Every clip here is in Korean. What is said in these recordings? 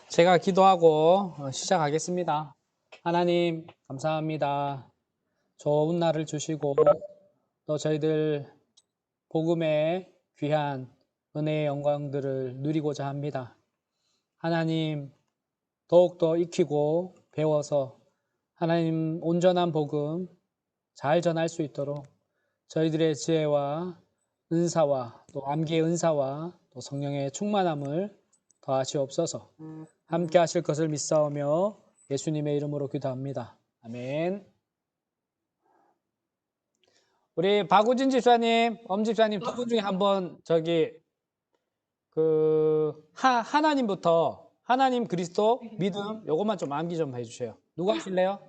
제가 기도하고 시작하겠습니다. 하나님, 감사합니다. 좋은 날을 주시고 또 저희들 복음의 귀한 은혜의 영광들을 누리고자 합니다. 하나님, 더욱더 익히고 배워서 하나님 온전한 복음 잘 전할 수 있도록 저희들의 지혜와 은사와 또 암기의 은사와 또 성령의 충만함을 더하시옵소서. 함께 하실 것을 믿사오며 예수님의 이름으로 기도합니다. 아멘. 우리 박우진 집사님, 엄 집사님 두 분 중에 한번 하나님부터 하나님 그리스도 믿음 요것만 좀 암기 좀 해주세요. 누가 하실래요?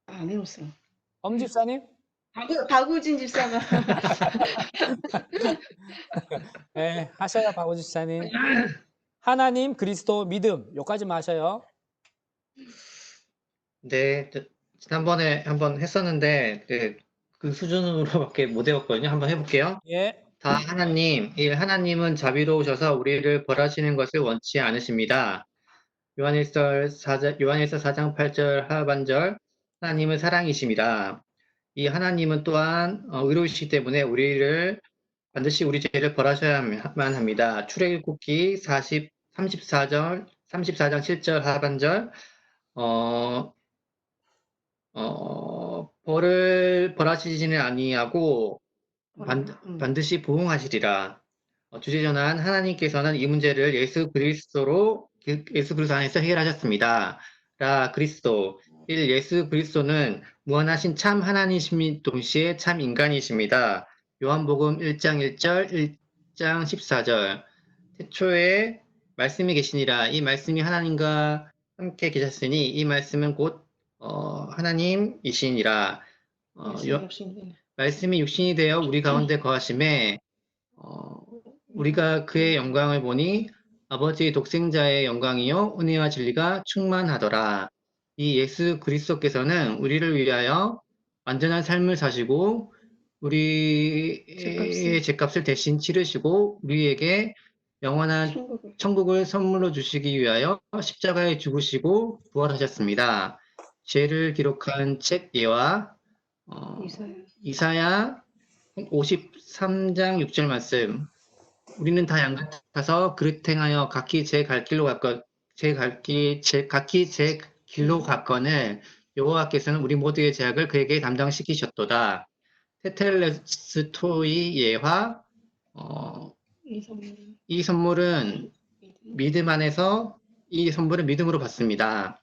안 해놓았어. 엄 집사님? 박우진 집사가. 네, 하셔요, 박우진 집사님. 하나님 그리스도 믿음 요까지만 하셔요. 네, 지난번에 한번 했었는데 그 수준으로밖에 못 외웠거든요. 한번 해볼게요. 예. 다 하나님, 하나님은 자비로우셔서 우리를 벌하시는 것을 원치 않으십니다. 요한일서 4장 8절 하반절 하나님은 사랑이십니다. 이 하나님은 또한 의로우시기 때문에 반드시 우리 죄를 벌하셔야만 합니다. 출애굽기 34장 7절 하반절 벌을 벌하시지는 아니하고 반드시 보응하시리라. 주제전환 하나님께서는 이 문제를 예수 그리스도 안에서 해결하셨습니다. 라 그리스도 예수 그리스도는 무한하신 참 하나님이신 동시에 참 인간이십니다. 요한복음 1장 1절 1장 14절 태초에 말씀이 계시니라. 이 말씀이 하나님과 함께 계셨으니 이 말씀은 곧 하나님이시니라. 말씀이 육신이 되어 우리 가운데 거하심에 우리가 그의 영광을 보니 아버지의 독생자의 영광이요 은혜와 진리가 충만하더라. 이 예수 그리스도께서는 우리를 위하여 완전한 삶을 사시고 우리의 죄값을 대신 치르시고 우리에게 영원한 천국을 선물로 주시기 위하여 십자가에 죽으시고 부활하셨습니다. 죄를 기록한 책 예와 이사야 53장 6절 말씀. 우리는 다 양 같아서 그릇 행하여 각기 제 길로 갔거늘 여호와께서는 우리 모두의 죄악을 그에게 담당시키셨도다. 테텔레스토이 예화 이 선물은 믿음 안에서 이 선물은 믿음으로 받습니다.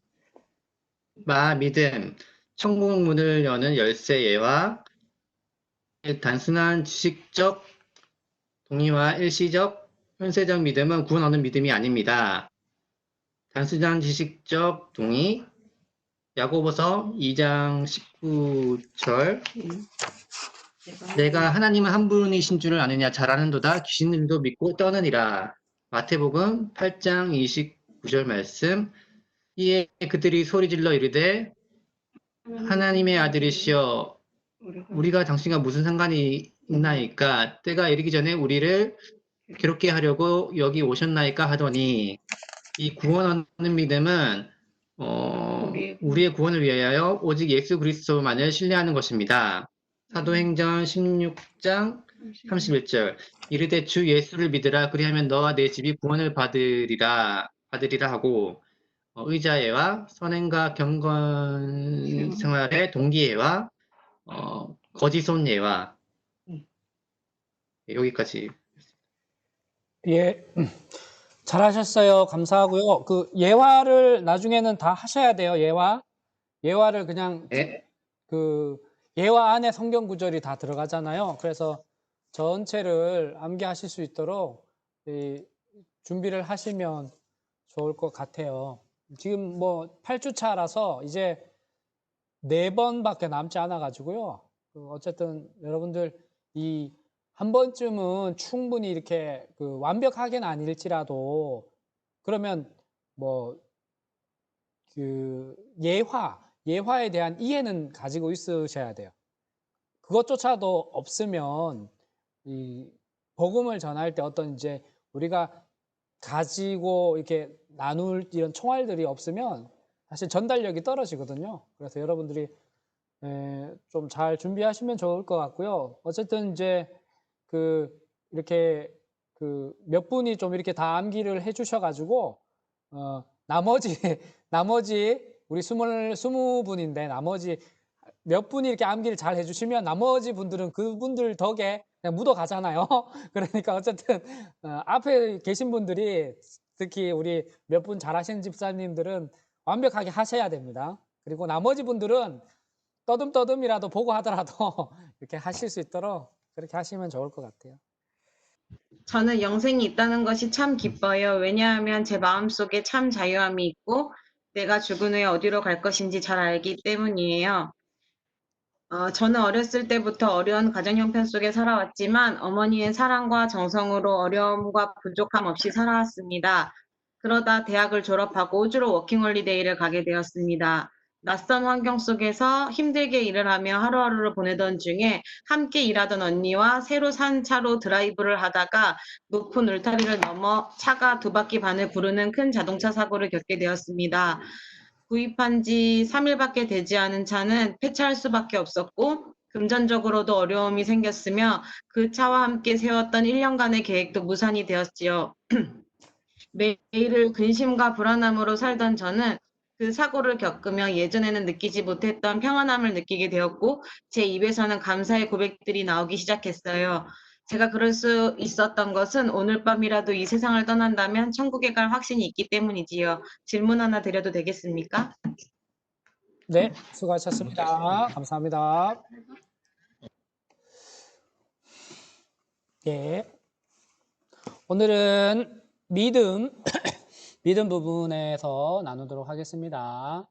믿음 천국 문을 여는 열쇠 예화 단순한 지식적 동의와 일시적 현세적 믿음은 구원 얻는 믿음이 아닙니다. 단순한 지식적 동의 야고보서 2장 19절 내가 하나님은 한 분이신 줄을 아느냐 잘 아는도다 귀신들도 믿고 떠느니라. 마태복음 8장 29절 말씀 이에 그들이 소리질러 이르되 하나님의 아들이시여 우리가 당신과 무슨 상관이 있나이까 때가 이르기 전에 우리를 괴롭게 하려고 여기 오셨나이까 하더니 이 구원 얻는 믿음은 우리의 구원을 위하여 오직 예수 그리스도만을 신뢰하는 것입니다. 사도행전 16장 31절 이르되 주 예수를 믿으라 그리하면 너와 내 집이 구원을 받으리라 하고 의자예와 선행과 경건 생활의 동기예와 거짓손 예와 여기까지. 예. 잘하셨어요. 감사하고요. 그 예화를 나중에는 다 하셔야 돼요. 예화를 그냥 그 예화 안에 성경 구절이 다 들어가잖아요. 그래서 전체를 암기하실 수 있도록 준비를 하시면 좋을 것 같아요. 지금 뭐 8주차라서 이제 4번밖에 남지 않아 가지고요. 어쨌든 여러분들 한 번쯤은 충분히 이렇게 완벽하게는 아닐지라도 그러면 예화에 대한 이해는 가지고 있으셔야 돼요. 그것조차도 없으면 이 복음을 전할 때 어떤 이제 우리가 가지고 이렇게 나눌 이런 총알들이 없으면 사실 전달력이 떨어지거든요. 그래서 여러분들이 좀 잘 준비하시면 좋을 것 같고요. 어쨌든 이제 그 이렇게 그 몇 분이 좀 이렇게 다 암기를 해주셔가지고 나머지 우리 20분인데 나머지 몇 분이 이렇게 암기를 잘 해주시면 나머지 분들은 그분들 덕에 그냥 묻어가잖아요. 그러니까 어쨌든 앞에 계신 분들이 특히 우리 몇 분 잘하시는 집사님들은 완벽하게 하셔야 됩니다. 그리고 나머지 분들은 떠듬떠듬이라도 보고 하더라도 이렇게 하실 수 있도록 그렇게 하시면 좋을 것 같아요. 저는 영생이 있다는 것이 참 기뻐요. 왜냐하면 제 마음속에 참 자유함이 있고 내가 죽은 후에 어디로 갈 것인지 잘 알기 때문이에요. 저는 어렸을 때부터 어려운 가정 형편 속에 살아왔지만 어머니의 사랑과 정성으로 어려움과 부족함 없이 살아왔습니다. 그러다 대학을 졸업하고 호주로 워킹홀리데이를 가게 되었습니다. 낯선 환경 속에서 힘들게 일을 하며 하루하루를 보내던 중에 함께 일하던 언니와 새로 산 차로 드라이브를 하다가 높은 울타리를 넘어 차가 2바퀴 반을 구르는 큰 자동차 사고를 겪게 되었습니다. 구입한 지 3일밖에 되지 않은 차는 폐차할 수밖에 없었고 금전적으로도 어려움이 생겼으며 그 차와 함께 세웠던 1년간의 계획도 무산이 되었지요. 매일을 근심과 불안함으로 살던 저는 그 사고를 겪으며 예전에는 느끼지 못했던 평안함을 느끼게 되었고 제 입에서는 감사의 고백들이 나오기 시작했어요. 제가 그럴 수 있었던 것은 오늘 밤이라도 이 세상을 떠난다면 천국에 갈 확신이 있기 때문이지요. 질문 하나 드려도 되겠습니까? 네, 수고하셨습니다. 감사합니다. 예. 오늘은 믿음 부분에서 나누도록 하겠습니다.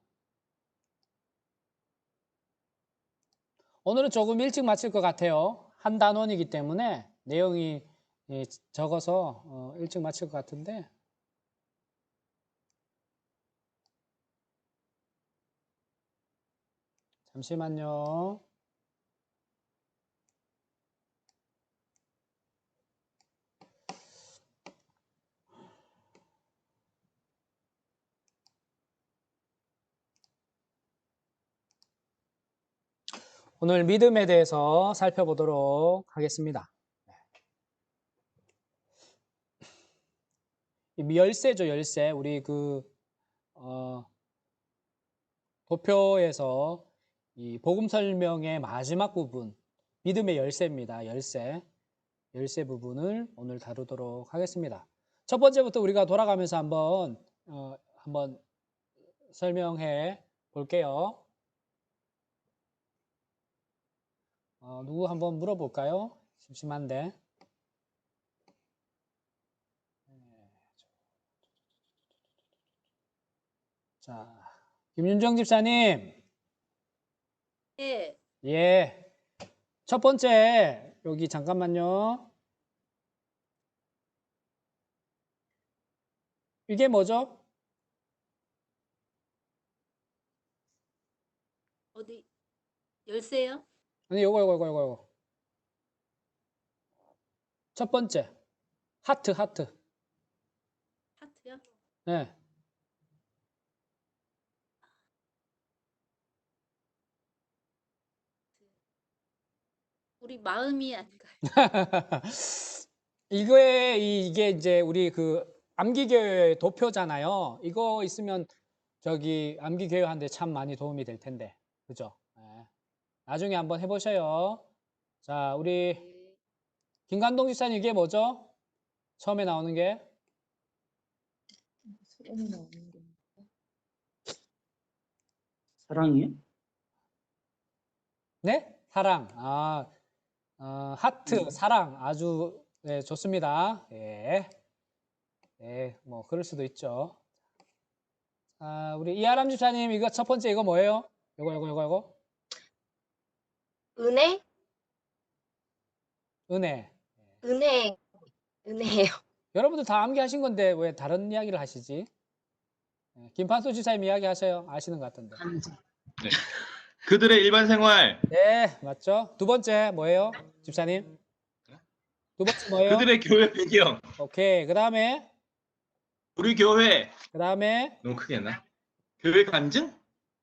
오늘은 조금 일찍 마칠 것 같아요. 한 단원이기 때문에 내용이 적어서 일찍 마칠 것 같은데 잠시만요. 오늘 믿음에 대해서 살펴보도록 하겠습니다. 열쇠죠, 열쇠. 우리 도표에서 이 복음 설명의 마지막 부분, 믿음의 열쇠입니다. 열쇠 부분을 오늘 다루도록 하겠습니다. 첫 번째부터 우리가 돌아가면서 한번 설명해 볼게요. 누구 한번 물어볼까요? 심심한데. 자, 김윤정 집사님. 네, 예. 첫 번째, 여기 잠깐만요. 이게 뭐죠? 어디 열쇠요? 아니, 요거. 첫 번째. 하트. 하트요? 네. 우리 마음이 아닌가요? 이게 이제 우리 암기교회 도표잖아요. 이거 있으면 저기 암기교회한테 참 많이 도움이 될 텐데. 그죠? 네. 나중에 한번 해보셔요. 자, 우리 네. 김관동 집사님 이게 뭐죠? 처음에 나오는 게? 사랑이요? 네? 사랑. 하트, 사랑. 아주 네, 좋습니다. 예. 네, 뭐 그럴 수도 있죠. 우리 이하람 집사님 이거 첫 번째 이거 뭐예요? 요거. 은혜? 은혜. 은혜예요. 여러분들 다 암기하신 건데 왜 다른 이야기를 하시지? 네, 김판수 집사님 이야기 하셔요. 아시는 것 같은데. 네. 그들의 일반 생활, 네, 맞죠? 두 번째 뭐예요? 집사님? 두 번째 뭐예요? 그들의 교회 배경, 오케이. 그 다음에 우리 교회. 그 다음에, 너무 크게 했나? 교회 간증?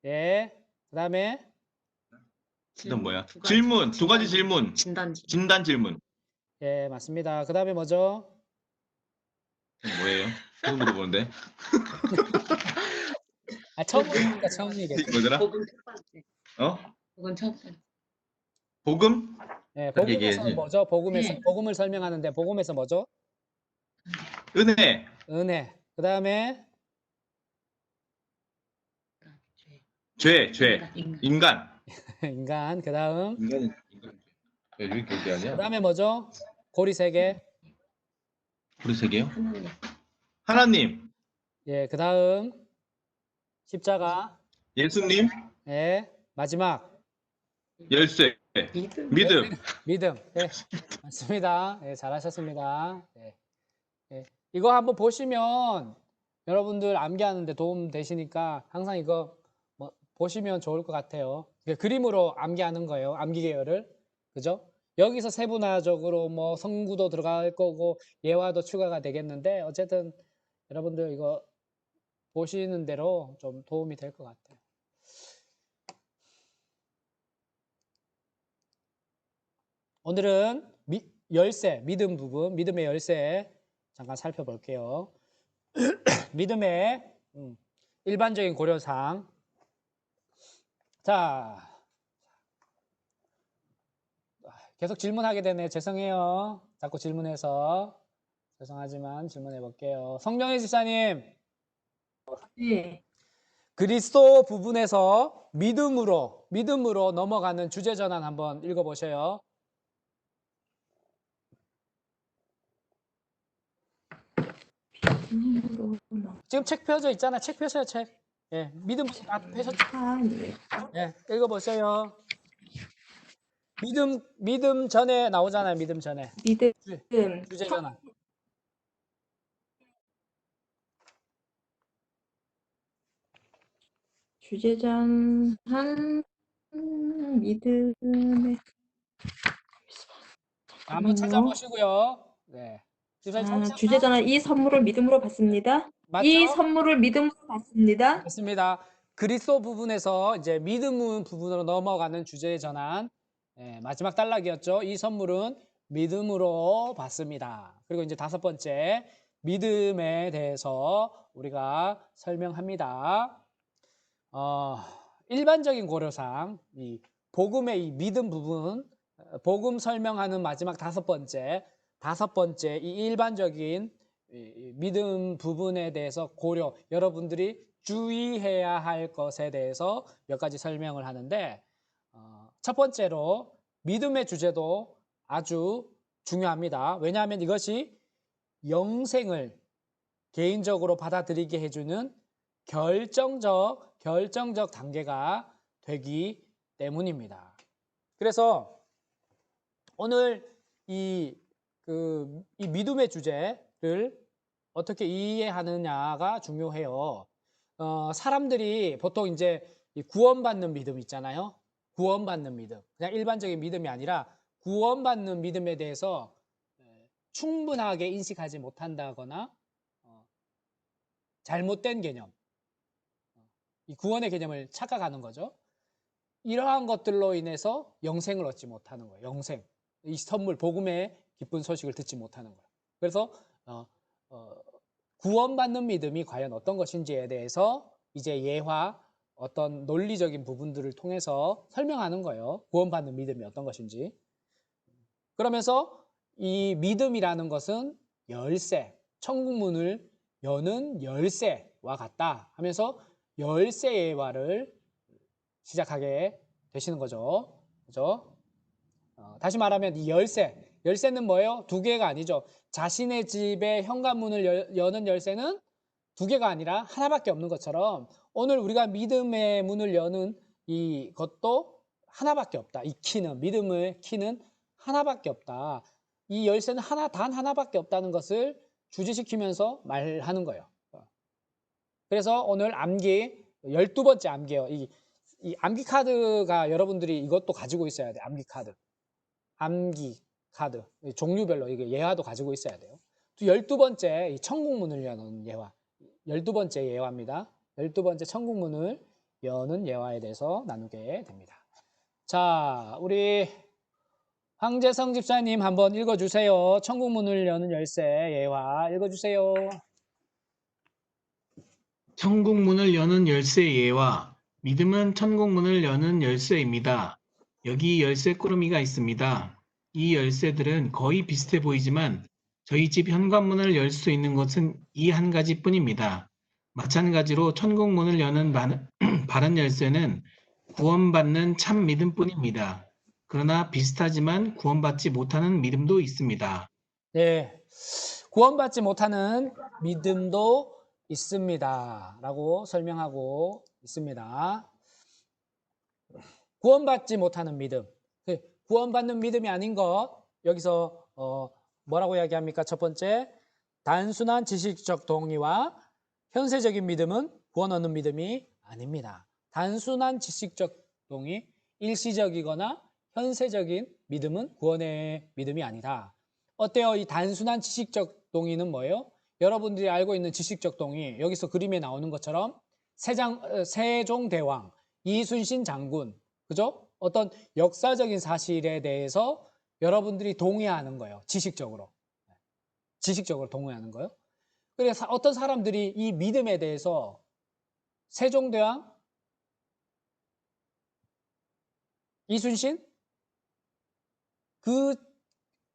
예, 그 다음에, 그다음 뭐야? 두 가지. 질문. 두 가지 질문. 진단. 진단 질문. 예, 맞습니다. 그 다음에 뭐죠? 뭐예요? 그거 물어보는데. 아, 처음 보니까 처음 얘기했죠. 뭐더라? 복음 첫 번째. 어? 복음 첫 번째. 복음? 예, 딱 복음에서 얘기해야지. 뭐죠? 복음에서, 네. 복음을 설명하는데, 복음에서 뭐죠? 은혜. 은혜. 그 다음에, 죄. 인간. 인간. 그 다음, 인간. 왜 이렇게 그 얘기하냐? 다음에 뭐죠? 고리 3개. 우리 세 개요? 하나님. 하나님. 예, 그 다음, 십자가. 예수님. 예, 마지막, 열쇠. 믿음. 믿음. 예, 맞습니다. 예, 잘하셨습니다. 예, 예. 이거 한번 보시면 여러분들 암기하는데 도움 되시니까 항상 이거 뭐 보시면 좋을 것 같아요. 그림으로 암기하는 거예요. 암기 계열을. 그죠? 여기서 세분화적으로 뭐 성구도 들어갈 거고 예화도 추가가 되겠는데 어쨌든 여러분들 이거 보시는 대로 좀 도움이 될 것 같아요. 오늘은 열쇠, 믿음 부분, 믿음의 열쇠 잠깐 살펴볼게요. 믿음의 일반적인 고려사항. 자, 계속 질문하게 되네. 죄송해요. 자꾸 질문해서. 죄송하지만 질문해 볼게요. 성령의 집사님. 네. 그리스도 부분에서 믿음으로 넘어가는 주제 전환 한번 읽어보셔요. 지금 책 펴져 있잖아. 책 펴세요, 책. 예, 믿음 다 펴셨죠? 예, 읽어보세요. 믿음 전에 나오잖아요. 믿음 전에. 믿음, 주제 전환. 주제전 한 믿음의 한번 찾아보시고요. 네. 집사님 찾으셨나? 주제전은 이 선물을 믿음으로 받습니다. 맞죠? 이 선물을 믿음으로 받습니다. 맞습니다. 그리스도 부분에서 이제 믿음 부분으로 넘어가는 주제의 전환. 마지막 단락이었죠. 이 선물은 믿음으로 받습니다. 그리고 이제 5번째, 믿음에 대해서 우리가 설명합니다. 일반적인 고려상, 이 복음의 이 믿음 부분, 복음 설명하는 마지막 5번째 이 일반적인 이 믿음 부분에 대해서 고려, 여러분들이 주의해야 할 것에 대해서 몇 가지 설명을 하는데, 첫 번째로 믿음의 주제도 아주 중요합니다. 왜냐하면 이것이 영생을 개인적으로 받아들이게 해주는 결정적 단계가 되기 때문입니다. 그래서 오늘 이 믿음의 주제를 어떻게 이해하느냐가 중요해요. 사람들이 보통 이제 이 구원받는 믿음 있잖아요. 구원받는 믿음. 그냥 일반적인 믿음이 아니라 구원받는 믿음에 대해서 충분하게 인식하지 못한다거나 잘못된 개념, 이 구원의 개념을 착각하는 거죠. 이러한 것들로 인해서 영생을 얻지 못하는 거예요. 영생. 이 선물, 복음의 기쁜 소식을 듣지 못하는 거예요. 그래서 구원받는 믿음이 과연 어떤 것인지에 대해서 이제 예화, 어떤 논리적인 부분들을 통해서 설명하는 거예요. 구원받는 믿음이 어떤 것인지. 그러면서 이 믿음이라는 것은 열쇠, 천국 문을 여는 열쇠와 같다 하면서 열쇠 예화를 시작하게 되시는 거죠. 그죠? 다시 말하면 이 열쇠는 뭐예요? 2개가 아니죠. 자신의 집에 현관문을 여는 열쇠는 2개가 아니라 하나밖에 없는 것처럼 오늘 우리가 믿음의 문을 여는 이것도 하나밖에 없다. 이 키는, 믿음의 키는 하나밖에 없다. 이 열쇠는 단 하나밖에 없다는 것을 주지시키면서 말하는 거예요. 그래서 오늘 암기, 12번째 암기예요. 이 암기 카드가 여러분들이 이것도 가지고 있어야 돼요. 암기 카드. 종류별로 이게 예화도 가지고 있어야 돼요. 또 12번째 이 천국문을 여는 예화. 12번째 예화입니다. 12번째 천국문을 여는 예화에 대해서 나누게 됩니다. 자, 우리 황재성 집사님 한번 읽어주세요. 천국문을 여는 열쇠 예화 읽어주세요. 천국문을 여는 열쇠 예화. 믿음은 천국문을 여는 열쇠입니다. 여기 열쇠 꾸러미가 있습니다. 이 열쇠들은 거의 비슷해 보이지만 저희 집 현관문을 열 수 있는 것은 이 한 가지뿐입니다. 마찬가지로 천국문을 여는 바른 열쇠는 구원받는 참 믿음뿐입니다. 그러나 비슷하지만 구원받지 못하는 믿음도 있습니다. 네, 구원받지 못하는 믿음도 있습니다. 라고 설명하고 있습니다. 구원받지 못하는 믿음. 구원받는 믿음이 아닌 것, 여기서 뭐라고 이야기합니까? 첫 번째, 단순한 지식적 동의와 현세적인 믿음은 구원 얻는 믿음이 아닙니다. 단순한 지식적 동의, 일시적이거나 현세적인 믿음은 구원의 믿음이 아니다. 어때요? 이 단순한 지식적 동의는 뭐예요? 여러분들이 알고 있는 지식적 동의, 여기서 그림에 나오는 것처럼 세종대왕, 이순신 장군, 그죠? 어떤 역사적인 사실에 대해서 여러분들이 동의하는 거예요. 지식적으로 동의하는 거예요. 그래서 어떤 사람들이 이 믿음에 대해서 세종대왕, 이순신, 그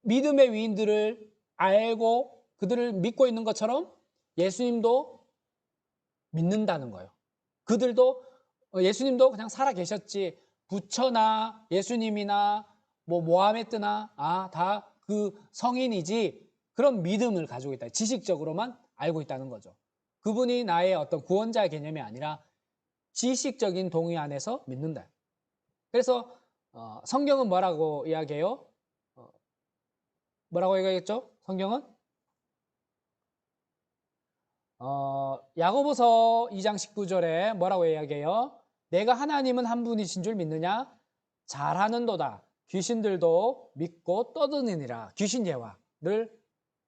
믿음의 위인들을 알고 그들을 믿고 있는 것처럼 예수님도 믿는다는 거예요. 그들도 예수님도 그냥 살아 계셨지, 부처나 예수님이나 뭐 모하메드나 다 그 성인이지, 그런 믿음을 가지고 있다. 지식적으로만 알고 있다는 거죠. 그분이 나의 어떤 구원자의 개념이 아니라 지식적인 동의 안에서 믿는다. 그래서 성경은 뭐라고 이야기해요? 뭐라고 얘기했죠? 성경은 야고보서 2장 19절에 뭐라고 이야기해요? 내가 하나님은 한 분이신 줄 믿느냐? 잘하는도다. 귀신들도 믿고 떠드느니라. 귀신 예화를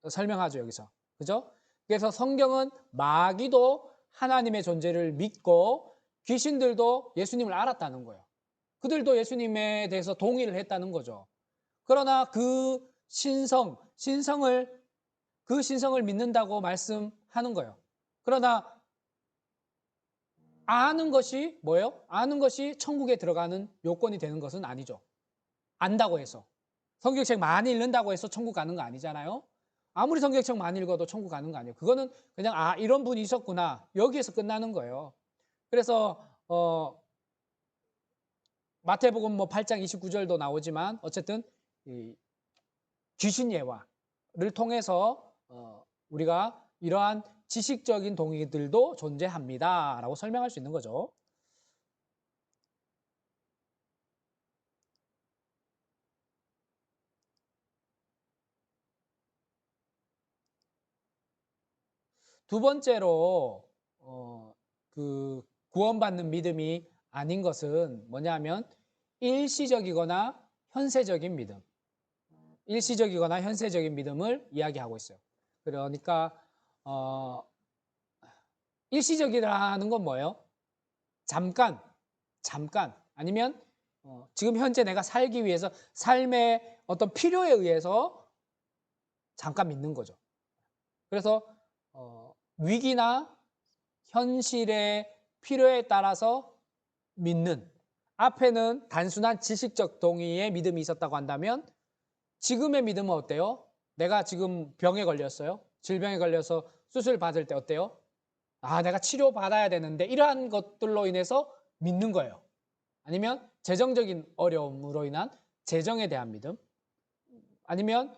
설명하죠, 여기서. 그죠? 그래서 성경은 마귀도 하나님의 존재를 믿고 귀신들도 예수님을 알았다는 거예요. 그들도 예수님에 대해서 동의를 했다는 거죠. 그러나 그 신성을 믿는다고 말씀하는 거예요. 그러나 아는 것이 뭐예요? 아는 것이 천국에 들어가는 요건이 되는 것은 아니죠. 안다고 해서. 성경책 많이 읽는다고 해서 천국 가는 거 아니잖아요. 아무리 성경책 많이 읽어도 천국 가는 거 아니에요. 그거는 그냥 이런 분이 있었구나, 여기에서 끝나는 거예요. 그래서 마태복음 8장 29절도 나오지만 어쨌든 이 귀신 예화를 통해서 우리가 이러한 지식적인 동의들도 존재합니다 라고 설명할 수 있는 거죠. 두 번째로 그 구원받는 믿음이 아닌 것은 뭐냐면 일시적이거나 현세적인 믿음, 일시적이거나 현세적인 믿음을 이야기하고 있어요. 그러니까 일시적이라는 건 뭐예요? 잠깐 아니면 지금 현재 내가 살기 위해서 삶의 어떤 필요에 의해서 잠깐 믿는 거죠. 그래서 위기나 현실의 필요에 따라서 믿는, 앞에는 단순한 지식적 동의의 믿음이 있었다고 한다면 지금의 믿음은 어때요? 내가 지금 병에 걸렸어요. 질병에 걸려서 수술 받을 때 어때요? 내가 치료 받아야 되는데, 이러한 것들로 인해서 믿는 거예요. 아니면 재정적인 어려움으로 인한 재정에 대한 믿음, 아니면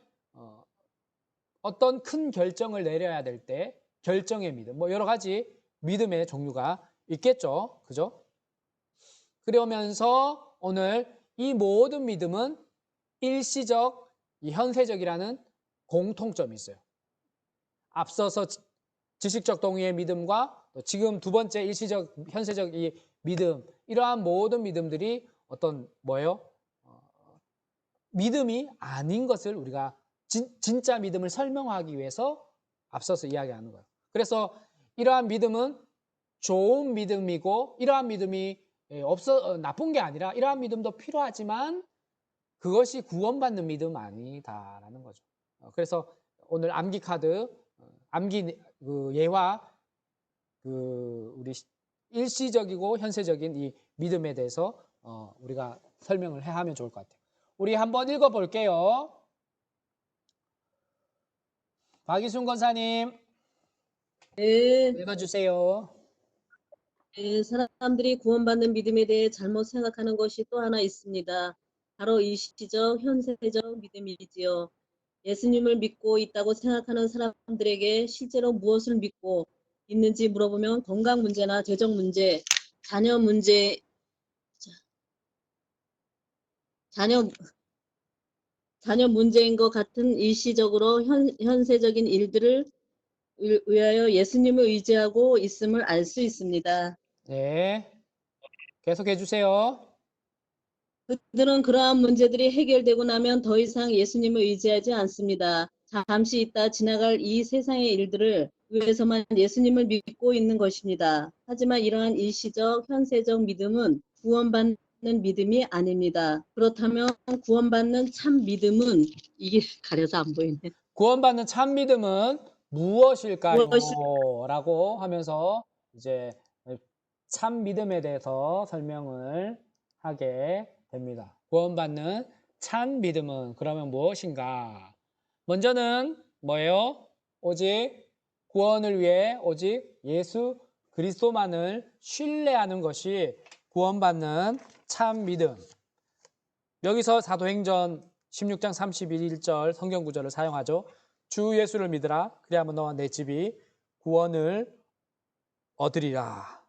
어떤 큰 결정을 내려야 될 때 결정의 믿음, 뭐 여러 가지 믿음의 종류가 있겠죠. 그죠? 그러면서 오늘 이 모든 믿음은 일시적, 현세적이라는 공통점이 있어요. 앞서서 지식적 동의의 믿음과 지금 두 번째 일시적, 현세적 이 믿음, 이러한 모든 믿음들이 어떤 뭐예요? 믿음이 아닌 것을 우리가 진짜 믿음을 설명하기 위해서 앞서서 이야기하는 거예요. 그래서 이러한 믿음은 좋은 믿음이고 이러한 믿음이 나쁜 게 아니라 이러한 믿음도 필요하지만 그것이 구원받는 믿음 아니다라는 거죠. 그래서 오늘 암기 카드, 암기 그 예화, 그 우리 일시적이고 현세적인 이 믿음에 대해서 우리가 설명을 하면 좋을 것 같아요. 우리 한번 읽어볼게요. 박이순 권사님, 네, 읽어주세요. 네, 사람들이 구원받는 믿음에 대해 잘못 생각하는 것이 또 하나 있습니다. 바로 일시적, 현세적 믿음이지요. 예수님을 믿고 있다고 생각하는 사람들에게 실제로 무엇을 믿고 있는지 물어보면 건강 문제나 재정 문제, 자녀 문제, 자녀 문제인 것 같은 일시적으로 현세적인 일들을 위하여 예수님을 의지하고 있음을 알 수 있습니다. 네, 계속해 주세요. 그들은 그러한 문제들이 해결되고 나면 더 이상 예수님을 의지하지 않습니다. 잠시 있다 지나갈 이 세상의 일들을 위해서만 예수님을 믿고 있는 것입니다. 하지만 이러한 일시적, 현세적 믿음은 구원받는 믿음이 아닙니다. 그렇다면 구원받는 참 믿음은 이게 가려서 안 보이네. 구원받는 참 믿음은 무엇일까요? 무엇일- 라고 하면서 이제 참 믿음에 대해서 설명을 하게 됩니다. 구원받는 참 믿음은 그러면 무엇인가? 먼저는 뭐예요? 오직 구원을 위해 오직 예수 그리스도만을 신뢰하는 것이 구원받는 참 믿음. 여기서 사도행전 16장 31절 성경 구절을 사용하죠. 주 예수를 믿으라. 그리하면 너와 내 집이 구원을 얻으리라.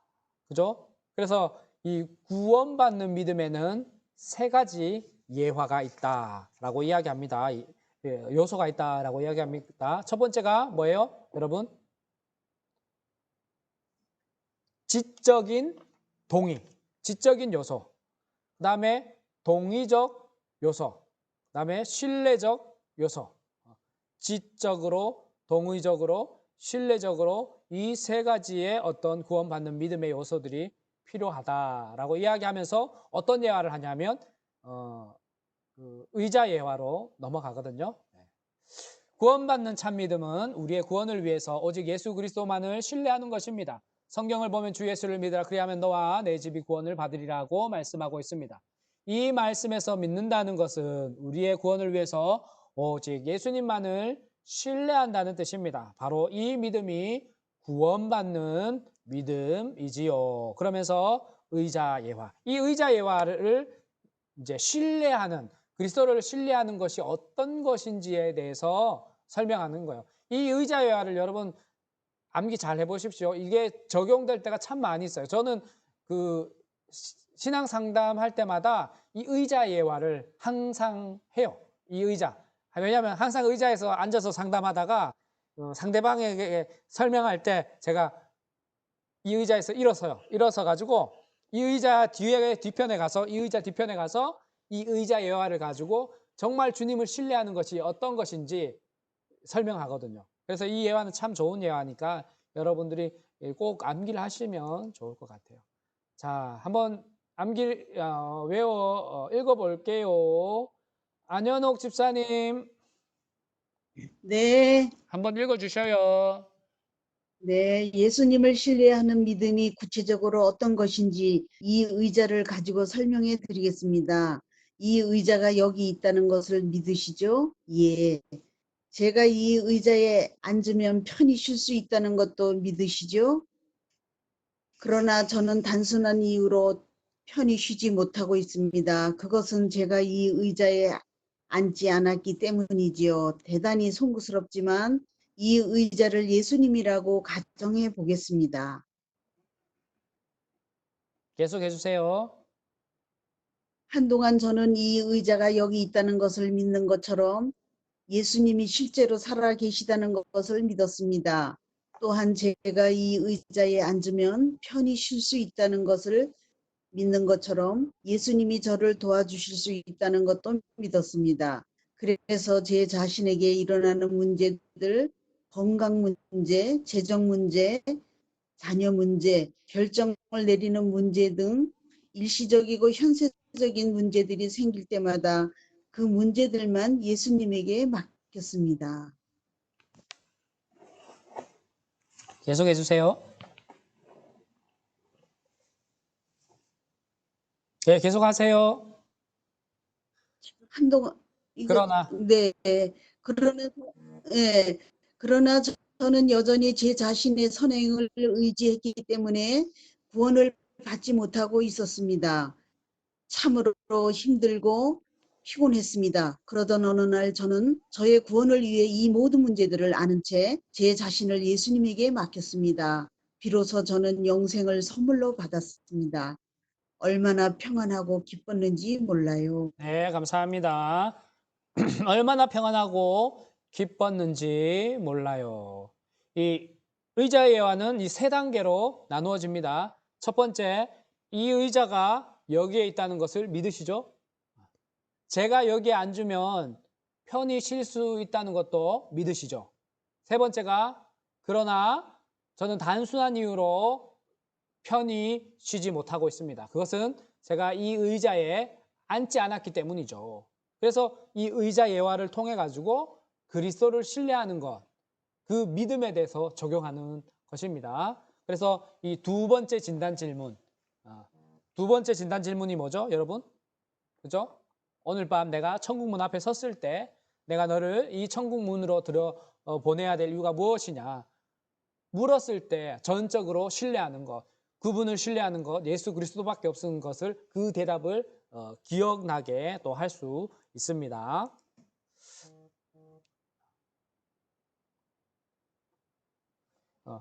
그죠? 그래서 이 구원받는 믿음에는 세 가지 예화가 있다라고 이야기합니다. 요소가 있다라고 이야기합니다. 첫 번째가 뭐예요? 여러분? 지적인 동의, 지적인 요소. 그 다음에 동의적 요소, 그 다음에 신뢰적 요소. 지적으로, 동의적으로, 신뢰적으로 이 세 가지의 어떤 구원받는 믿음의 요소들이 필요하다라고 이야기하면서 어떤 예화를 하냐면 그 의자 예화로 넘어가거든요. 구원받는 참 믿음은 우리의 구원을 위해서 오직 예수 그리스도만을 신뢰하는 것입니다. 성경을 보면 주 예수를 믿으라 그리하면 너와 내 집이 구원을 받으리라고 말씀하고 있습니다. 이 말씀에서 믿는다는 것은 우리의 구원을 위해서 오직 예수님만을 신뢰한다는 뜻입니다. 바로 이 믿음이 구원받는 믿음이지요. 그러면서 의자 예화, 이 의자 예화를 이제 신뢰하는, 그리스도를 신뢰하는 것이 어떤 것인지에 대해서 설명하는 거예요. 이 의자 예화를 여러분 암기 잘 해보십시오. 이게 적용될 때가 참 많이 있어요. 저는 그 신앙 상담할 때마다 이 의자 예화를 항상 해요. 이 의자. 왜냐하면 항상 의자에서 앉아서 상담하다가 상대방에게 설명할 때 제가 이 의자에서 일어서요. 일어서 가지고 이 의자 뒤편에 가서 이 의자 뒤편에 가서 이 의자 예화를 가지고 정말 주님을 신뢰하는 것이 어떤 것인지 설명하거든요. 그래서 이 예화는 참 좋은 예화니까 여러분들이 꼭 암기를 하시면 좋을 것 같아요. 자, 한번 암기 읽어볼게요. 안현옥 집사님, 네, 한번 읽어주셔요. 네. 예수님을 신뢰하는 믿음이 구체적으로 어떤 것인지 이 의자를 가지고 설명해 드리겠습니다. 이 의자가 여기 있다는 것을 믿으시죠? 예. 제가 이 의자에 앉으면 편히 쉴 수 있다는 것도 믿으시죠? 그러나 저는 단순한 이유로 편히 쉬지 못하고 있습니다. 그것은 제가 이 의자에 앉지 않았기 때문이지요. 대단히 송구스럽지만 이 의자를 예수님이라고 가정해 보겠습니다. 계속해 주세요. 한동안 저는 이 의자가 여기 있다는 것을 믿는 것처럼 예수님이 실제로 살아 계시다는 것을 믿었습니다. 또한 제가 이 의자에 앉으면 편히 쉴 수 있다는 것을 믿는 것처럼 예수님이 저를 도와주실 수 있다는 것도 믿었습니다. 그래서 제 자신에게 일어나는 문제들, 건강 문제, 재정 문제, 자녀 문제, 결정을 내리는 문제 등 일시적이고 현세적인 문제들이 생길 때마다 그 문제들만 예수님에게 맡겼습니다. 계속해 주세요. 네, 계속하세요. 한동안 그러나 네, 그러나 예, 그러나 저는 여전히 제 자신의 선행을 의지했기 때문에 구원을 받지 못하고 있었습니다. 참으로 힘들고 피곤했습니다. 그러던 어느 날 저는 저의 구원을 위해 이 모든 문제들을 아는 채 제 자신을 예수님에게 맡겼습니다. 비로소 저는 영생을 선물로 받았습니다. 얼마나 평안하고 기뻤는지 몰라요. 네, 감사합니다. 얼마나 평안하고 기뻤는지 몰라요. 이 의자의 예화는 이 세 단계로 나누어집니다. 첫 번째, 이 의자가 여기에 있다는 것을 믿으시죠? 제가 여기에 앉으면 편히 쉴 수 있다는 것도 믿으시죠? 세 번째가, 그러나 저는 단순한 이유로 편히 쉬지 못하고 있습니다. 그것은 제가 이 의자에 앉지 않았기 때문이죠. 그래서 이 의자 예화를 통해 가지고 그리스도를 신뢰하는 것, 그 믿음에 대해서 적용하는 것입니다. 그래서 이 두 번째 진단 질문, 두 번째 진단 질문이 뭐죠, 여러분? 그죠? 오늘 밤 내가 천국문 앞에 섰을 때 내가 너를 이 천국문으로 보내야 될 이유가 무엇이냐? 물었을 때 전적으로 신뢰하는 것, 그분을 신뢰하는 것, 예수 그리스도밖에 없는 것을 그 대답을 기억나게 또 할 수 있습니다.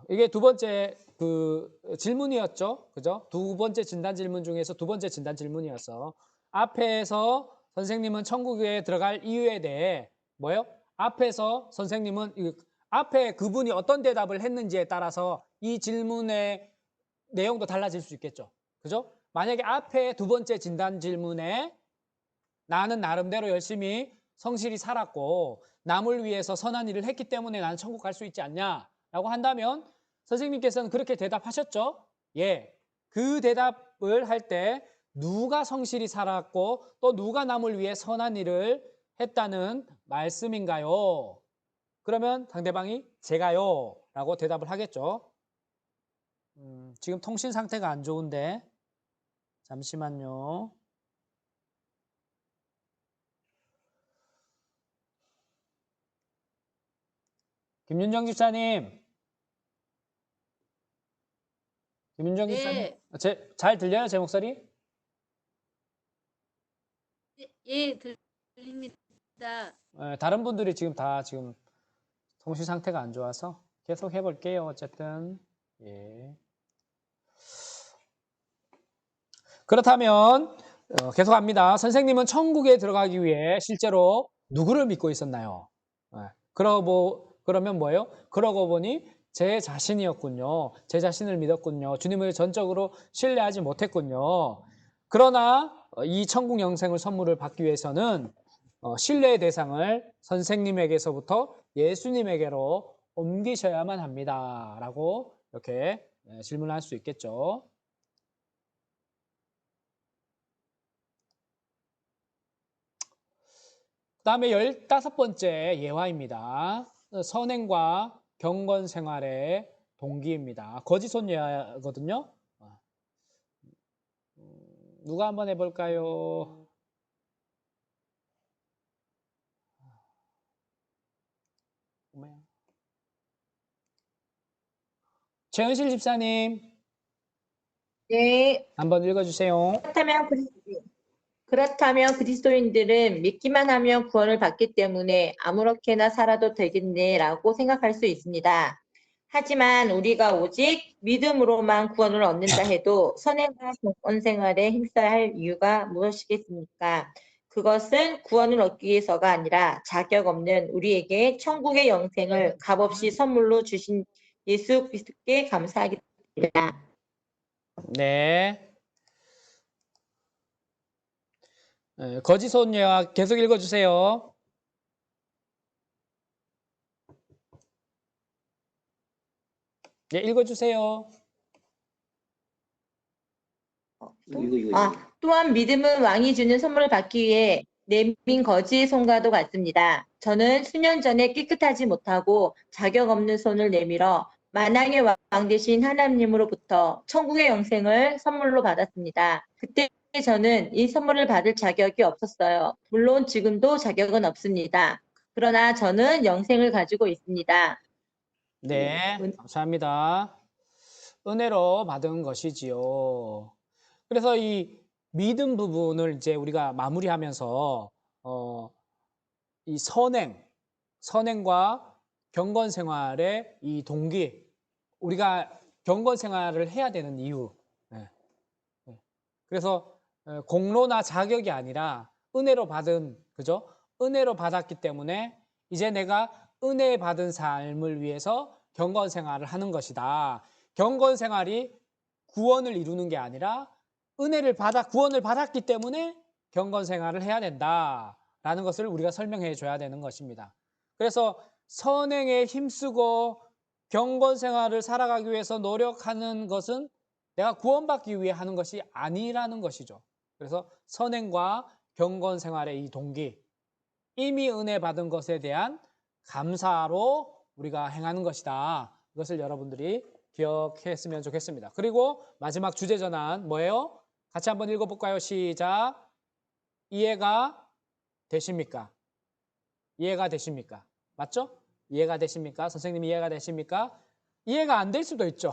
이게 두 번째 그 질문이었죠, 그죠? 두 번째 진단 질문 중에서 두 번째 진단 질문이었어. 앞에서 선생님은 천국에 들어갈 이유에 대해 뭐예요? 앞에서 선생님은 앞에 그분이 어떤 대답을 했는지에 따라서 이 질문의 내용도 달라질 수 있겠죠. 그죠? 만약에 앞에 두 번째 진단 질문에 나는 나름대로 열심히 성실히 살았고 남을 위해서 선한 일을 했기 때문에 나는 천국 갈 수 있지 않냐라고 한다면 선생님께서는 그렇게 대답하셨죠? 예. 그 대답을 할 때 누가 성실히 살았고 또 누가 남을 위해 선한 일을 했다는 말씀인가요? 그러면 상대방이 제가요 라고 대답을 하겠죠. 지금 통신 상태가 안 좋은데 잠시만요. 김윤정 집사님. 김윤정 네. 집사님. 잘 들려요, 제 목소리? 예, 들립니다. 다른 분들이 지금 다 통신 상태가 안 좋아서 계속 해볼게요. 어쨌든 예. 그렇다면 계속합니다. 선생님은 천국에 들어가기 위해 실제로 누구를 믿고 있었나요? 그러면 뭐예요? 그러고 보니 제 자신이었군요. 제 자신을 믿었군요. 주님을 전적으로 신뢰하지 못했군요. 그러나 이 천국 영생을 선물을 받기 위해서는 신뢰의 대상을 선생님에게서부터 예수님에게로 옮기셔야만 합니다. 라고 이렇게 질문할 수 있겠죠. 그 다음에 15번째 예화입니다. 선행과 경건 생활의 동기입니다. 거짓손 예화거든요. 누가 한번 해볼까요? 최은실 집사님. 네. 한번 읽어주세요. 그렇다면 그리스도인들은 믿기만 하면 구원을 받기 때문에 아무렇게나 살아도 되겠네라고 생각할 수 있습니다. 하지만 우리가 오직 믿음으로만 구원을 얻는다 해도 선행과 경건 생활에 힘써야 할 이유가 무엇이겠습니까? 그것은 구원을 얻기 위해서가 아니라 자격 없는 우리에게 천국의 영생을 값없이 선물로 주신 예수 그리스도께 감사하기 때문입니다. 네. 거짓손 예화 계속 읽어주세요. 네, 읽어주세요. 또한 믿음은 왕이 주는 선물을 받기 위해 내민 거지의 손과도 같습니다. 저는 수년 전에 깨끗하지 못하고 자격 없는 손을 내밀어 만왕의 왕 되신 하나님으로부터 천국의 영생을 선물로 받았습니다. 그때 저는 이 선물을 받을 자격이 없었어요. 물론 지금도 자격은 없습니다. 그러나 저는 영생을 가지고 있습니다. 네, 감사합니다. 은혜로 받은 것이지요. 그래서 이 믿음 부분을 이제 우리가 마무리하면서 이 선행과 경건 생활의 이 동기, 우리가 경건 생활을 해야 되는 이유. 네. 그래서 공로나 자격이 아니라 은혜로 받은, 그죠? 은혜로 받았기 때문에 이제 내가 은혜 받은 삶을 위해서 경건 생활을 하는 것이다. 경건 생활이 구원을 이루는 게 아니라 은혜를 받아 구원을 받았기 때문에 경건 생활을 해야 된다라는 것을 우리가 설명해 줘야 되는 것입니다. 그래서 선행에 힘쓰고 경건 생활을 살아가기 위해서 노력하는 것은 내가 구원받기 위해 하는 것이 아니라는 것이죠. 그래서 선행과 경건 생활의 이 동기, 이미 은혜 받은 것에 대한 감사로 우리가 행하는 것이다. 이것을 여러분들이 기억했으면 좋겠습니다. 그리고 마지막 주제 전환 뭐예요? 같이 한번 읽어볼까요? 시작. 이해가 되십니까? 이해가 되십니까? 맞죠? 이해가 되십니까? 선생님 이해가 되십니까? 이해가 안 될 수도 있죠.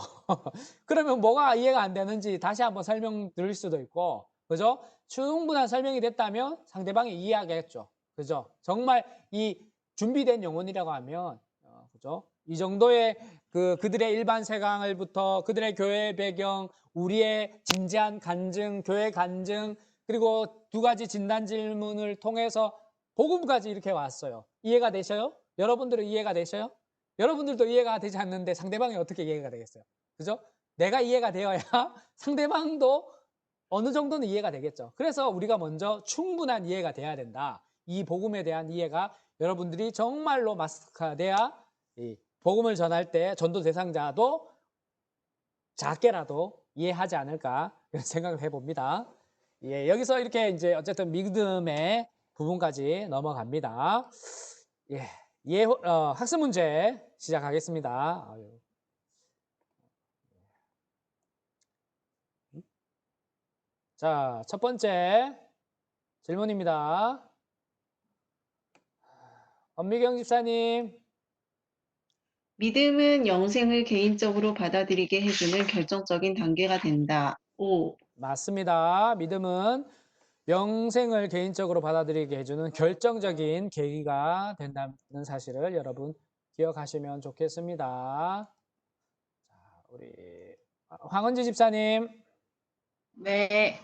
그러면 뭐가 이해가 안 되는지 다시 한번 설명드릴 수도 있고, 그죠? 충분한 설명이 됐다면 상대방이 이해하겠죠. 그죠? 정말 이 준비된 영혼이라고 하면, 그죠? 이 정도의 그들의 일반 세강을부터 그들의 교회 배경, 우리의 진지한 간증, 교회 간증, 그리고 두 가지 진단 질문을 통해서 복음까지 이렇게 왔어요. 이해가 되셔요? 여러분들은 이해가 되셔요? 여러분들도 이해가 되지 않는데 상대방이 어떻게 이해가 되겠어요? 그죠? 내가 이해가 되어야 상대방도 어느 정도는 이해가 되겠죠. 그래서 우리가 먼저 충분한 이해가 돼야 된다. 이 복음에 대한 이해가 여러분들이 정말로 마스터돼야 이 복음을 전할 때 전도 대상자도 작게라도 이해하지 않을까 이런 생각을 해봅니다. 예, 여기서 이렇게 이제 어쨌든 믿음의 부분까지 넘어갑니다. 예, 학습 문제 시작하겠습니다. 자, 첫 번째 질문입니다. 엄미경 집사님. 믿음은 영생을 개인적으로 받아들이게 해주는 결정적인 단계가 된다. 오. 맞습니다. 믿음은 영생을 개인적으로 받아들이게 해주는 결정적인 계기가 된다는 사실을 여러분 기억하시면 좋겠습니다. 자, 우리 황은지 집사님. 네.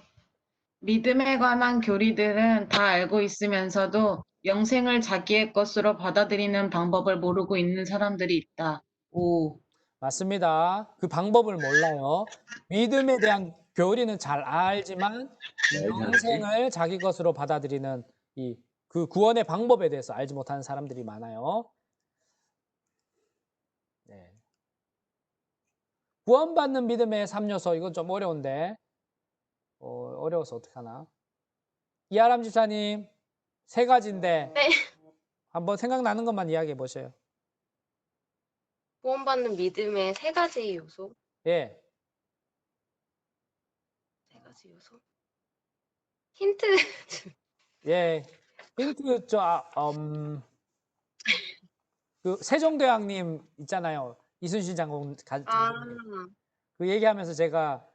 믿음에 관한 교리들은 다 알고 있으면서도 영생을 자기의 것으로 받아들이는 방법을 모르고 있는 사람들이 있다. 오. 맞습니다. 그 방법을 몰라요. 믿음에 대한 교리는 잘 알지만 영생을 자기 것으로 받아들이는 그 구원의 방법에 대해서 알지 못하는 사람들이 많아요. 네. 구원받는 믿음의 3요소, 이건 좀 어려운데 어려워서 어떡하나? 이하람 집사님, 3가지인데 네. 한번 생각나는 것만 이야기해 보세요. 구원받는 믿음의 3가지 요소. 예. 3가지 요소. 힌트. 예. 힌트 그 세종대왕님 있잖아요. 이순신 장군 그 얘기하면서 제가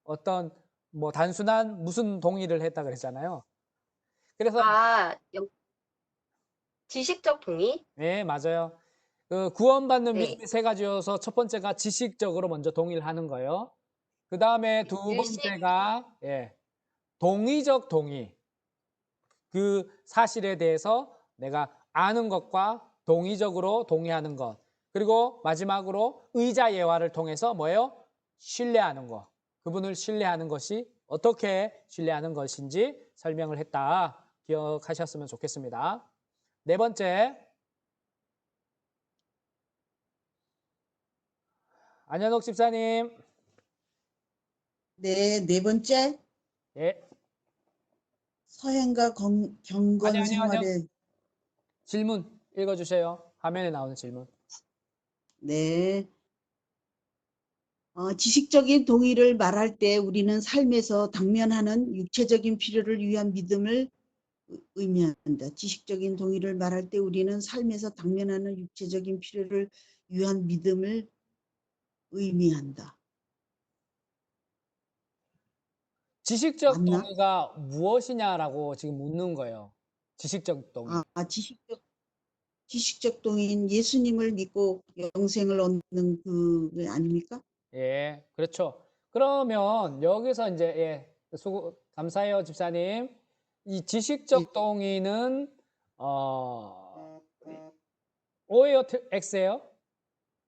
어떤 뭐 단순한 무슨 동의를 했다 그랬잖아요. 그래서 지식적 동의? 네, 맞아요. 그 구원받는 네. 믿음의 3가지여서 첫 번째가 지식적으로 먼저 동의를 하는 거예요. 그 다음에 두 번째가 동의적 동의. 그 사실에 대해서 내가 아는 것과 동의적으로 동의하는 것. 그리고 마지막으로 의자 예화를 통해서 뭐예요? 신뢰하는 것. 그분을 신뢰하는 것이 어떻게 신뢰하는 것인지 설명을 했다. 기억하셨으면 좋겠습니다. 4번째. 안현옥 집사님. 네, 4번째. 예. 서행과 경건 아니요. 생활에 질문 읽어주세요. 화면에 나오는 질문. 네. 지식적인 동의를 말할 때 우리는 삶에서 당면하는 육체적인 필요를 위한 믿음을 의미한다. 지식적인 동의를 말할 때 우리는 삶에서 당면하는 육체적인 필요를 위한 믿음을 의미한다. 지식적 맞나? 동의가 무엇이냐라고 지금 묻는 거예요. 지식적 동의. 지식적 동의인 예수님을 믿고 영생을 얻는 그 아닙니까? 예, 그렇죠. 그러면 여기서 이제 수고 감사해요, 집사님. 이 지식적 동의는 O예요, X예요?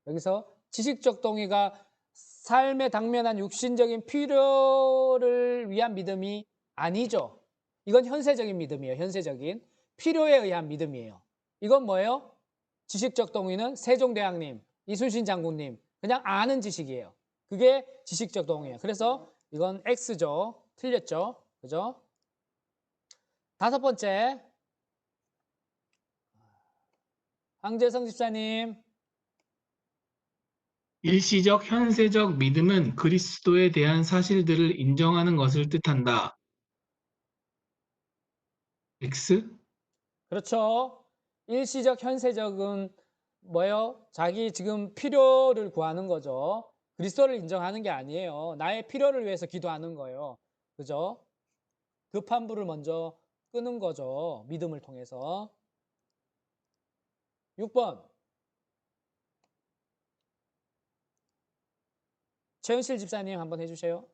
여기서 지식적 동의가 삶에 당면한 육신적인 필요를 위한 믿음이 아니죠. 이건 현세적인 믿음이에요. 현세적인 필요에 의한 믿음이에요. 이건 뭐예요? 지식적 동의는 세종대왕님, 이순신 장군님 그냥 아는 지식이에요. 그게 지식적 동의예요. 그래서 이건 X죠. 틀렸죠. 그죠? 다섯 번째, 황재성 집사님. 일시적 현세적 믿음은 그리스도에 대한 사실들을 인정하는 것을 뜻한다. X? 그렇죠. 일시적 현세적은 뭐예요? 자기 지금 필요를 구하는 거죠. 그리스도를 인정하는 게 아니에요. 나의 필요를 위해서 기도하는 거예요. 그죠? 급한 불을 먼저 끄는 거죠. 믿음을 통해서. 6번. 최은실 집사님 한번 해주세요.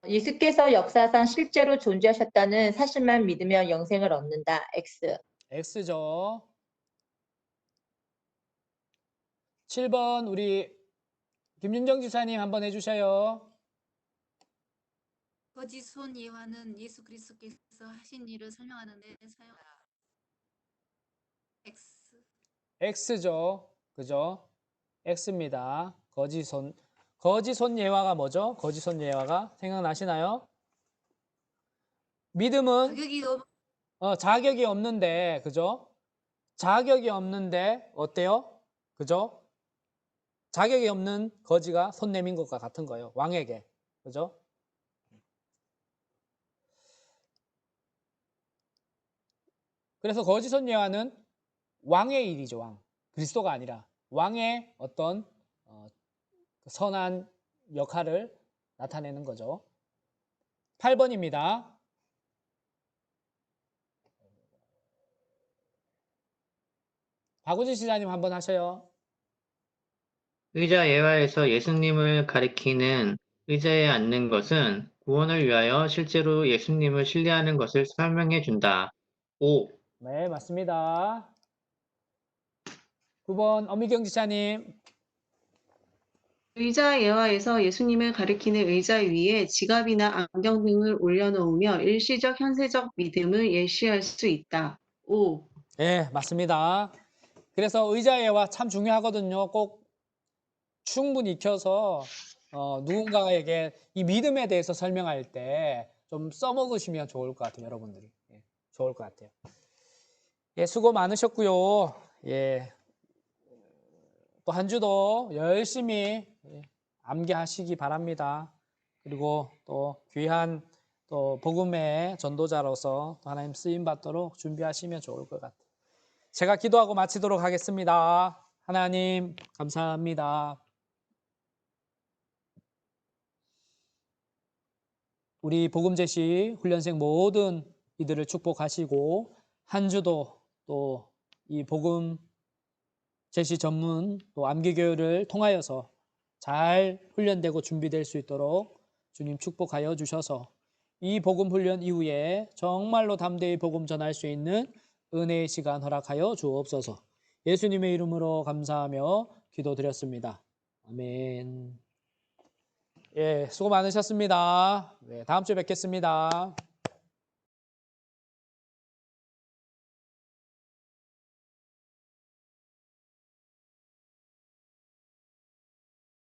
예수께서 역사상 실제로 존재하셨다는 사실만 믿으며 영생을 얻는다. X. X죠. 7번 우리 김윤정 집사님 한번 해주세요. 거짓 손 예화는 예수 그리스도께서 하신 일을 설명하는 데 사용하다. X. X죠. 그죠? X입니다. 거짓 손 예화가 뭐죠? 거짓 손 예화가 생각나시나요? 믿음은 자격이 없는데, 그죠? 자격이 없는데 어때요? 그죠? 자격이 없는 거지가 손 내민 것과 같은 거예요. 왕에게. 그죠? 그래서 거짓 손 예화는 왕의 일이죠. 왕. 그리스도가 아니라 왕의 어떤 선한 역할을 나타내는 거죠. 8번입니다. 박우진 시장님 한번 하셔요. 의자 예화에서 예수님을 가리키는 의자에 앉는 것은 구원을 위하여 실제로 예수님을 신뢰하는 것을 설명해 준다. O. 네, 맞습니다. 9번 엄미경 지사님. 의자 예화에서 예수님을 가리키는 의자 위에 지갑이나 안경 등을 올려놓으며 일시적 현세적 믿음을 예시할 수 있다. O. 네, 맞습니다. 그래서 의자 예화 참 중요하거든요. 꼭 충분히 익혀서 누군가에게 이 믿음에 대해서 설명할 때 좀 써먹으시면 좋을 것 같아요. 여러분들이. 예, 좋을 것 같아요. 예, 수고 많으셨고요. 예, 또 한 주도 열심히 암기하시기 바랍니다. 그리고 또 귀한 또 복음의 전도자로서 하나님 쓰임 받도록 준비하시면 좋을 것 같아요. 제가 기도하고 마치도록 하겠습니다. 하나님 감사합니다. 우리 복음 제시 훈련생 모든 이들을 축복하시고 한 주도 또 이 복음 제시 전문 또 암기 교육을 통하여서 잘 훈련되고 준비될 수 있도록 주님 축복하여 주셔서 이 복음 훈련 이후에 정말로 담대히 복음 전할 수 있는 은혜의 시간 허락하여 주옵소서. 예수님의 이름으로 감사하며 기도드렸습니다. 아멘. 예, 수고 많으셨습니다. 네, 다음 주에 뵙겠습니다.